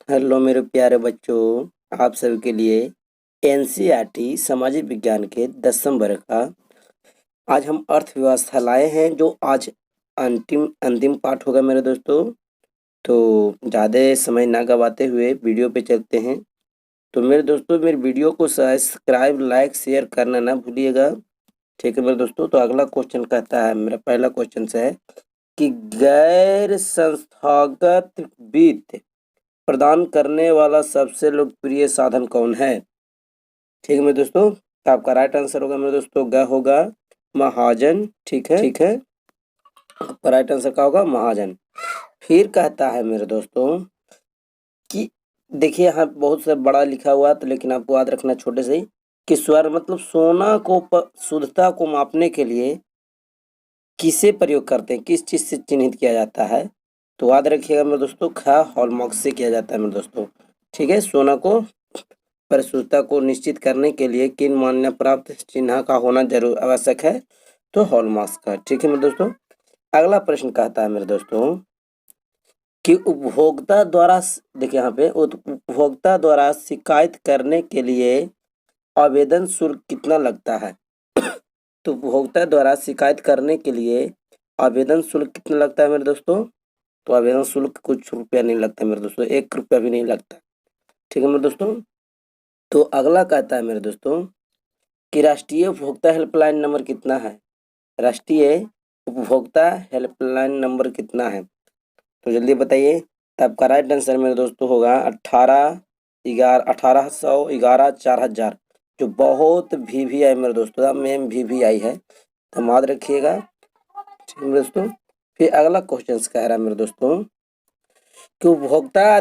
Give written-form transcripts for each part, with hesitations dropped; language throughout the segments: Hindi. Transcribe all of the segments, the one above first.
हेलो मेरे प्यारे बच्चों, आप सभी के लिए एनसीईआरटी सामाजिक विज्ञान के 10वीं वर्ग का आज हम अर्थव्यवस्था लाए हैं, जो आज अंतिम अंतिम पाठ होगा मेरे दोस्तों। तो ज़्यादा समय ना गवाते हुए वीडियो पे चलते हैं। तो मेरे दोस्तों, मेरे वीडियो को सब्सक्राइब, लाइक, शेयर करना ना भूलिएगा। ठीक है मेरे दोस्तों। तो अगला क्वेश्चन कहता है, मेरा पहला क्वेश्चन है कि गैर संस्थागत वित्त प्रदान करने वाला सबसे लोकप्रिय साधन कौन है? ठीक है मेरे दोस्तों। आपका राइट आंसर होगा मेरे दोस्तों ग होगा महाजन। ठीक है, ठीक है। आपका राइट आंसर क्या होगा? महाजन। फिर कहता है मेरे दोस्तों कि देखिए यहाँ बहुत से बड़ा लिखा हुआ है, तो लेकिन आपको याद रखना छोटे से ही कि स्वर मतलब सोना को शुद्धता को मापने के लिए किसे प्रयोग करते हैं, किस चीज से चिन्हित किया जाता है? तो याद रखिएगा मेरे दोस्तों, ख हॉलमार्क से किया जाता है मेरे दोस्तों। ठीक है। सोना को परिशुद्धता को निश्चित करने के लिए किन मान्य प्राप्त चिन्ह का होना जरूर आवश्यक है? तो हॉलमार्क्स का। ठीक है मेरे दोस्तों। अगला प्रश्न कहता है मेरे दोस्तों कि उपभोक्ता द्वारा, देखिए यहाँ पे, उपभोक्ता द्वारा शिकायत करने के लिए आवेदन शुल्क कितना लगता है? तो उपभोक्ता द्वारा शिकायत करने के लिए आवेदन शुल्क कितना लगता है मेरे दोस्तों? तो आवेदन शुल्क कुछ रुपया नहीं लगता मेरे दोस्तों, 1 रुपया भी नहीं लगता। ठीक है मेरे दोस्तों। तो अगला कहता है मेरे दोस्तों कि राष्ट्रीय उपभोक्ता हेल्पलाइन नंबर कितना है? राष्ट्रीय उपभोक्ता हेल्पलाइन नंबर कितना है? तो जल्दी बताइए। तो आपका राइट आंसर मेरे दोस्तों होगा 1811 जो बहुत भी आई मेरे दोस्तों, मेम भी आई है, तो याद रखिएगा। ठीक है मेरे दोस्तों। फिर अगला क्वेश्चन कह रहा है मेरे दोस्तों कि उपभोक्ता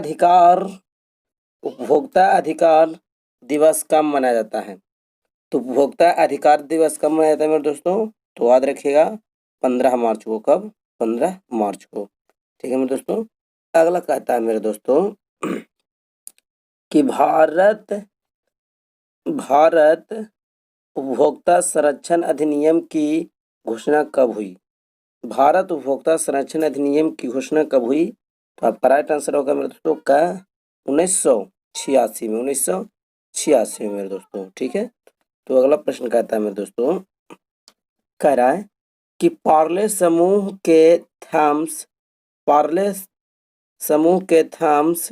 अधिकार दिवस कब मनाया जाता है? तो उपभोक्ता अधिकार दिवस कब मनाया जाता है मेरे दोस्तों? तो याद रखिएगा 15 मार्च को। कब? 15 मार्च को। ठीक है मेरे दोस्तों। अगला कहता है मेरे दोस्तों कि भारत उपभोक्ता संरक्षण अधिनियम की घोषणा कब हुई? भारत उपभोक्ता संरक्षण अधिनियम की घोषणा कब हुई? तो आपका राइट आंसर होगा मेरे दोस्तों का 1986 में। 1986 में मेरे दोस्तों। ठीक है। तो अगला प्रश्न कहता है मेरे दोस्तों, कह रहा है कि पार्ले समूह के थम्स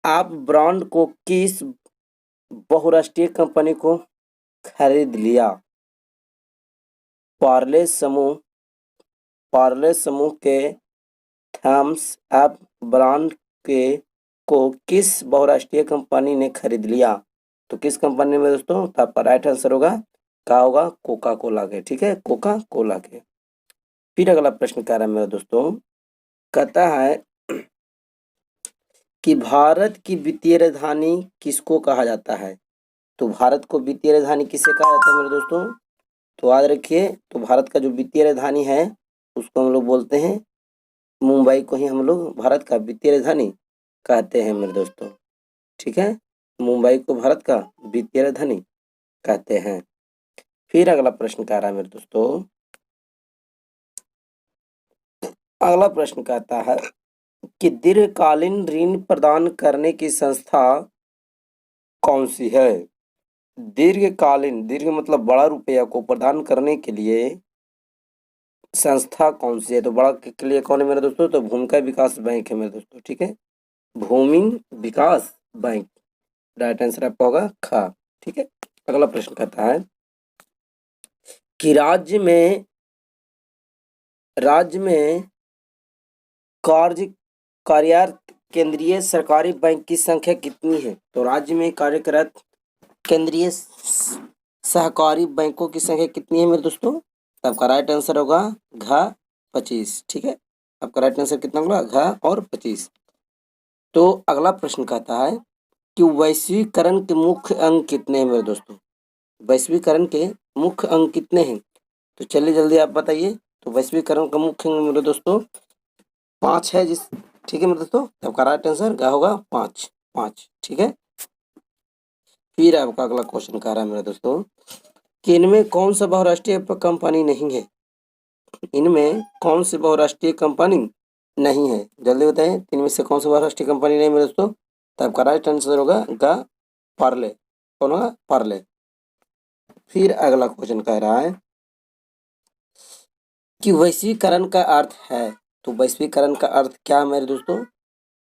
आप ब्रांड को किस बहुराष्ट्रीय कंपनी को खरीद लिया? पार्ले समूह के थम्स अप ब्रांड को किस बहुराष्ट्रीय कंपनी ने खरीद लिया? तो किस कंपनी में दोस्तों? तो आपका राइट आंसर होगा क्या होगा? कोका कोला के। ठीक है, कोका कोला के। फिर अगला प्रश्न कह रहा है मेरे दोस्तों, कहता है कि भारत की वित्तीय राजधानी किसको कहा जाता है? तो भारत को वित्तीय राजधानी किसे कहा जाता है मेरे दोस्तों? तो याद रखिए, तो भारत का जो वित्तीय राजधानी है उसको हम लोग बोलते हैं मुंबई को ही हम लोग भारत का वित्तीय राजधानी कहते हैं मेरे दोस्तों। ठीक है, मुंबई को भारत का वित्तीय राजधानी कहते हैं। फिर अगला प्रश्न कह रहा है मेरे दोस्तों, अगला प्रश्न कहता है कि दीर्घकालीन ऋण प्रदान करने की संस्था कौन सी है? दीर्घ मतलब बड़ा रुपया को प्रदान करने के लिए संस्था कौन सी है? तो बड़ा के लिए कौन है मेरे दोस्तों? तो भूमि विकास बैंक है मेरे दोस्तों। ठीक है, भूमि विकास बैंक। राइट आंसर आपका होगा खा। ठीक है। अगला प्रश्न कहता है कि राज्य में कार्यरत केंद्रीय सरकारी बैंक की संख्या कितनी है? तो राज्य में कार्यरत केंद्रीय सहकारी बैंकों की संख्या कितनी है मेरे दोस्तों? तो आपका राइट आंसर होगा घ 25। ठीक है, आपका राइट आंसर कितना होगा? घ और 25। तो अगला प्रश्न कहता है कि वैश्वीकरण के मुख्य अंग कितने हैं मेरे दोस्तों? वैश्वीकरण के मुख्य अंग कितने हैं? तो चलिए जल्दी आप बताइए। तो वैश्वीकरण का मुख्य अंग मेरे दोस्तों 5 है। ठीक है मेरे दोस्तों, तो आपका राइट आंसर क्या होगा? 5। ठीक है। फिर आपका अगला क्वेश्चन कह रहा है मेरे दोस्तों कि इनमें कौन सा बहुराष्ट्रीय कंपनी नहीं है? इनमें कौन सी बहुराष्ट्रीय कंपनी नहीं है। जल्दी बताइए, तीन में से कौन सा बहुराष्ट्रीय कंपनी नहीं मेरे दोस्तों? तो आपका राइट आंसर होगा गा पार्ले। कौन होगा? पार्ले। फिर अगला क्वेश्चन कह रहा है कि वैश्वीकरण का अर्थ है। तो वैश्वीकरण का अर्थ क्या है मेरे दोस्तों?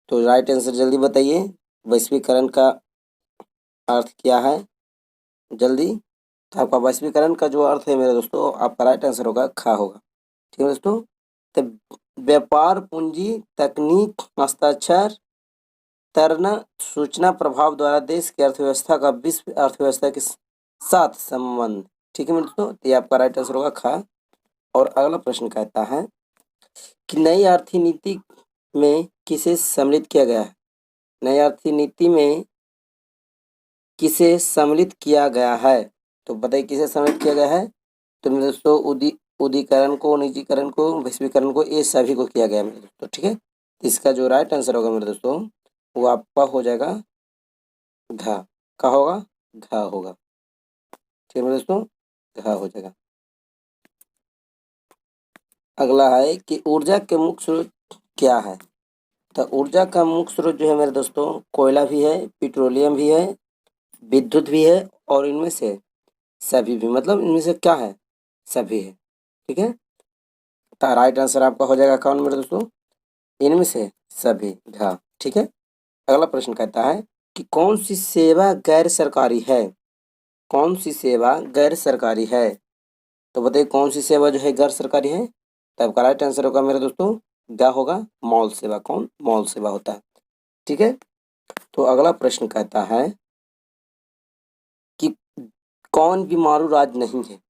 तो राइट आंसर जल्दी बताइए, वैश्वीकरण का अर्थ क्या है? जल्दी। तो आपका वैश्वीकरण का जो अर्थ है मेरे दोस्तों, आपका राइट आंसर होगा खा होगा। ठीक है दोस्तों। तो व्यापार, पूंजी, तकनीक, हस्ताक्षर, तरना, सूचना प्रभाव द्वारा देश की अर्थव्यवस्था का विश्व अर्थव्यवस्था के साथ संबंध। ठीक है मेरे दोस्तों, तो ये आपका राइट आंसर होगा खा। और अगला प्रश्न कहता है कि नई आर्थिक नीति में किसे सम्मिलित किया गया है? नई आर्थिक नीति में किसे सम्मिलित किया गया है? तो बताइए किसे सम्मिलित किया गया है? तो मेरे दोस्तों उदीकरण को, निजीकरण को, वैश्वीकरण को, ये सभी को किया गया है मेरे दोस्तों। ठीक है, इसका जो राइट आंसर होगा मेरे दोस्तों, वो आपका हो जाएगा घा। का होगा? घा होगा। ठीक है मेरे दोस्तों, घा हो जाएगा। अगला है कि ऊर्जा के मुख्य स्रोत क्या है? तो ऊर्जा का मुख्य स्रोत जो है मेरे दोस्तों, कोयला भी है, पेट्रोलियम भी है, विद्युत भी है, और इनमें से सभी भी, मतलब इनमें से क्या है? सभी है। ठीक है, तो राइट आंसर आपका हो जाएगा कौन मेरे दोस्तों? इनमें से सभी, घा। ठीक है। अगला प्रश्न कहता है कि कौन सी सेवा गैर सरकारी है? कौन सी सेवा गैर सरकारी है? तो बताइए कौन सी सेवा जो है गैर सरकारी है? तो आपका राइट आंसर होगा मेरे दोस्तों, क्या होगा? मॉल सेवा। कौन? मॉल सेवा होता है। ठीक है। तो अगला प्रश्न कहता है कि कौन बीमारू राज्य नहीं है?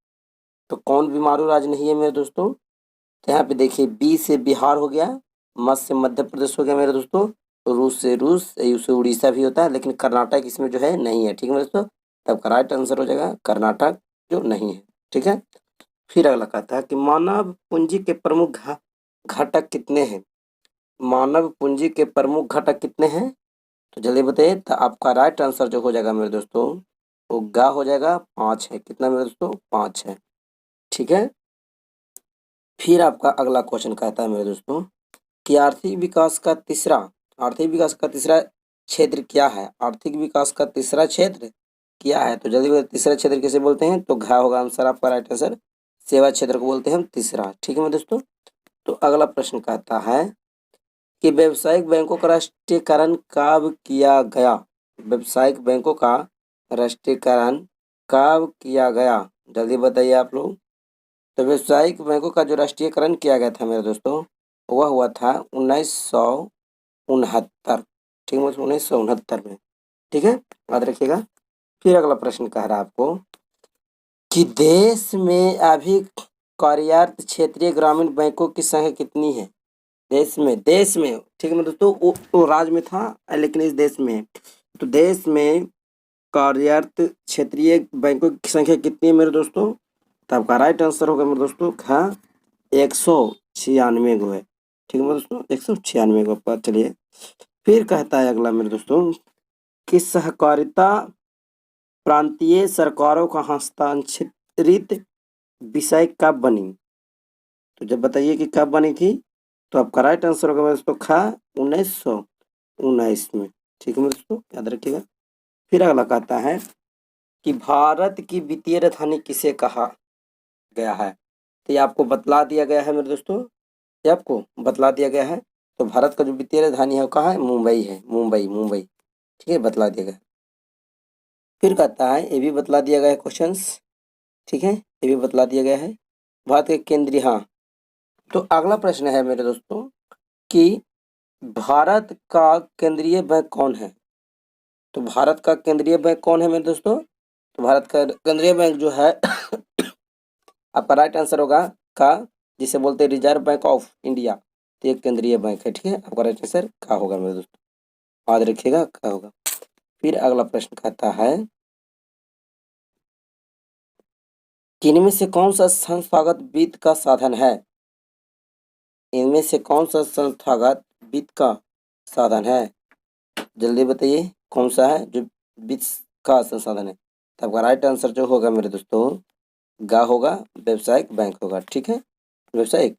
तो कौन बीमारू राज्य नहीं है मेरे दोस्तों? तो यहाँ पे देखिए, बी से बिहार हो गया, मध्य से मध्य प्रदेश हो गया मेरे दोस्तों, रूस से रूस, यू से उड़ीसा भी होता है, लेकिन कर्नाटक इसमें जो है नहीं है। ठीक है मेरे दोस्तों, तब का राइट आंसर हो जाएगा कर्नाटक, जो नहीं है। ठीक है। फिर अगला कहता है कि मानव पूंजी के प्रमुख घटक कितने हैं? मानव पूंजी के प्रमुख घटक कितने हैं? तो जल्दी बताइए। तो आपका राइट आंसर जो हो जाएगा मेरे दोस्तों, वो गा हो जाएगा, 5 है। कितना मेरे दोस्तों? 5 है। ठीक है। फिर आपका अगला क्वेश्चन कहता है मेरे दोस्तों कि आर्थिक विकास का तीसरा क्षेत्र क्या है? आर्थिक विकास का तीसरा क्षेत्र क्या है? तो जल्दी बताइए, तीसरा क्षेत्र किसे बोलते हैं? तो घा होगा आंसर आपका राइट आंसर। सेवा क्षेत्र को बोलते हैं हम तीसरा। ठीक है मेरे दोस्तों। तो अगला प्रश्न कहता है कि व्यावसायिक बैंकों का राष्ट्रीयकरण कब किया गया? व्यावसायिक बैंकों का राष्ट्रीयकरण कब किया गया? जल्दी बताइए आप लोग। तो व्यावसायिक बैंकों का जो राष्ट्रीयकरण किया गया था मेरे दोस्तों, वह हुआ था 1969। ठीक है, 1969 में। ठीक है, याद रखिएगा। फिर अगला प्रश्न कह रहा है आपको कि देश में अभी कार्यरत क्षेत्रीय ग्रामीण बैंकों की संख्या कितनी है? देश में ठीक है मेरे दोस्तों, वो राज्य में था, लेकिन इस देश में है। तो देश में कार्यरत क्षेत्रीय बैंकों की संख्या कितनी है मेरे दोस्तों? तो आपका राइट आंसर होगा मेरे दोस्तों हाँ, 196 गो है। ठीक है मेरे दोस्तों, 196 गो पर। चलिए, फिर कहता है अगला मेरे दोस्तों कि सहकारिता प्रांतीय सरकारों का हस्तांतरित विषय कब बनी? तो जब बताइए कि कब बनी थी? तो आपका राइट आंसर होगा मेरे दोस्तों खा, 1919 में। ठीक है मेरे दोस्तों, याद रखिएगा। फिर अगला कहता है कि भारत की वित्तीय राजधानी किसे कहा गया है? तो ये आपको बतला दिया गया है मेरे दोस्तों, ये आपको बतला दिया गया है। तो भारत का जो वित्तीय राजधानी है वो कहाँ है? मुंबई है। मुंबई। ठीक है, बतला दिया गया। फिर कहता है, ये भी बतला दिया गया है क्वेश्चंस। ठीक है, ये भी बतला दिया गया है। भारत के केंद्रीय, हाँ। तो अगला प्रश्न है मेरे दोस्तों कि भारत का केंद्रीय बैंक कौन है? तो भारत का केंद्रीय बैंक कौन है मेरे दोस्तों? तो भारत का केंद्रीय बैंक जो है आपका राइट आंसर होगा का, जिसे बोलते हैं रिजर्व बैंक ऑफ इंडिया। तो एक केंद्रीय बैंक है। ठीक है, आपका राइट आंसर का होगा मेरे दोस्तों, याद रखिएगा का होगा। फिर अगला प्रश्न कहता है कि इनमें से कौन सा संस्थागत वित्त का साधन है? इनमें से कौन सा संस्थागत वित्त का साधन है? जल्दी बताइए कौन सा है जो वित्त का संसाधन है? तो आपका राइट आंसर जो होगा मेरे दोस्तों गा होगा, व्यावसायिक बैंक होगा। ठीक है, व्यावसायिक